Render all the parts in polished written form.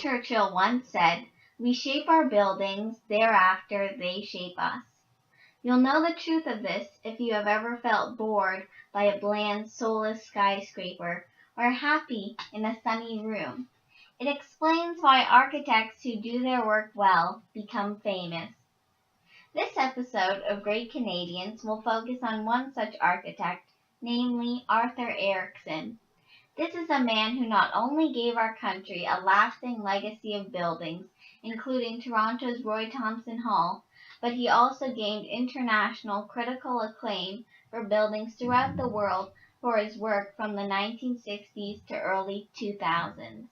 Churchill once said, "We shape our buildings, thereafter they shape us." You'll know the truth of this if you have ever felt bored by a bland, soulless skyscraper, or happy in a sunny room. It explains why architects who do their work well become famous. This episode of Great Canadians will focus on one such architect, namely Arthur Erickson. This is a man who not only gave our country a lasting legacy of buildings, including Toronto's Roy Thomson Hall, but he also gained international critical acclaim for buildings throughout the world for his work from the 1960s to early 2000s.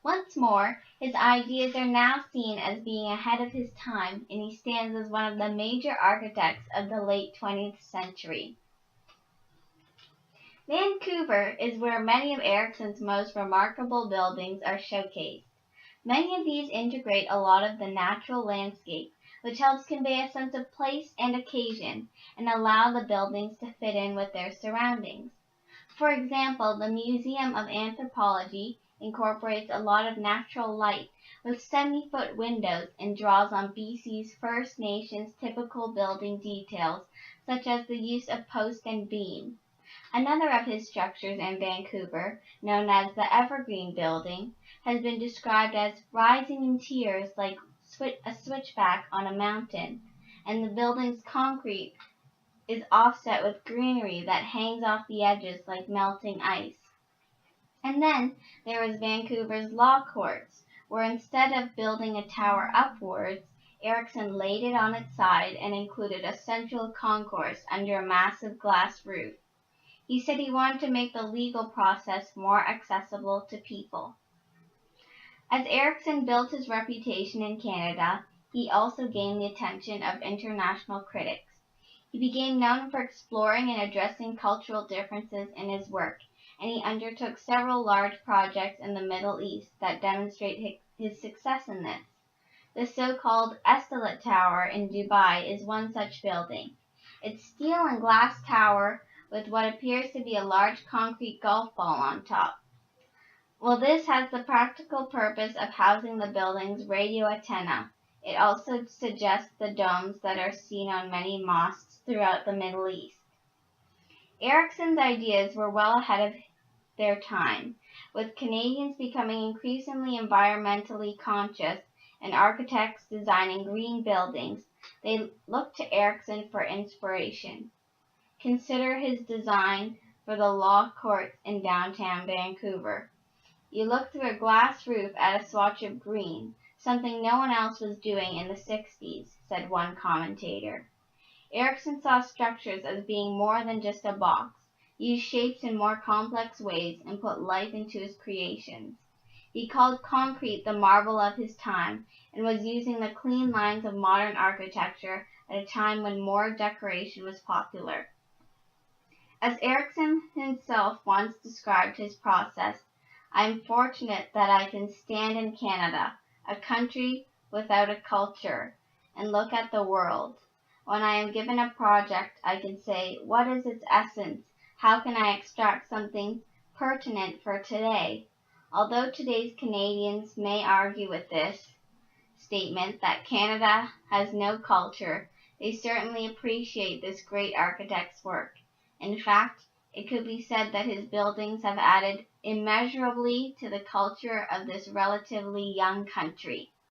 Once more, his ideas are now seen as being ahead of his time, and he stands as one of the major architects of the late 20th century. Vancouver is where many of Erickson's most remarkable buildings are showcased. Many of these integrate a lot of the natural landscape, which helps convey a sense of place and occasion, and allow the buildings to fit in with their surroundings. For example, the Museum of Anthropology incorporates a lot of natural light with 70-foot windows and draws on BC's First Nations typical building details, such as the use of post and beam. Another of his structures in Vancouver, known as the Evergreen Building, has been described as rising in tiers like a switchback on a mountain, and the building's concrete is offset with greenery that hangs off the edges like melting ice. And then there is Vancouver's Law Courts, where instead of building a tower upwards, Erickson laid it on its side and included a central concourse under a massive glass roof. He said he wanted to make the legal process more accessible to people. As Erickson built his reputation in Canada, he also gained the attention of international critics. He became known for exploring and addressing cultural differences in his work, and he undertook several large projects in the Middle East that demonstrate his success in this. The so-called Estelat Tower in Dubai is one such building. Its steel and glass tower with what appears to be a large concrete golf ball on top. Well, this has the practical purpose of housing the building's radio antenna. It also suggests the domes that are seen on many mosques throughout the Middle East. Erickson's ideas were well ahead of their time, with Canadians becoming increasingly environmentally conscious and architects designing green buildings. They looked to Erickson for inspiration. Consider his design for the Law Courts in downtown Vancouver. You look through a glass roof at a swatch of green, something no one else was doing in the 60s, said one commentator. Erickson saw structures as being more than just a box, used shapes in more complex ways, and put life into his creations. He called concrete the marvel of his time, and was using the clean lines of modern architecture at a time when more decoration was popular. As Erickson himself once described his process, "I am fortunate that I can stand in Canada, a country without a culture, and look at the world. When I am given a project, I can say, what is its essence? How can I extract something pertinent for today?" Although today's Canadians may argue with this statement that Canada has no culture, they certainly appreciate this great architect's work. In fact, it could be said that his buildings have added immeasurably to the culture of this relatively young country.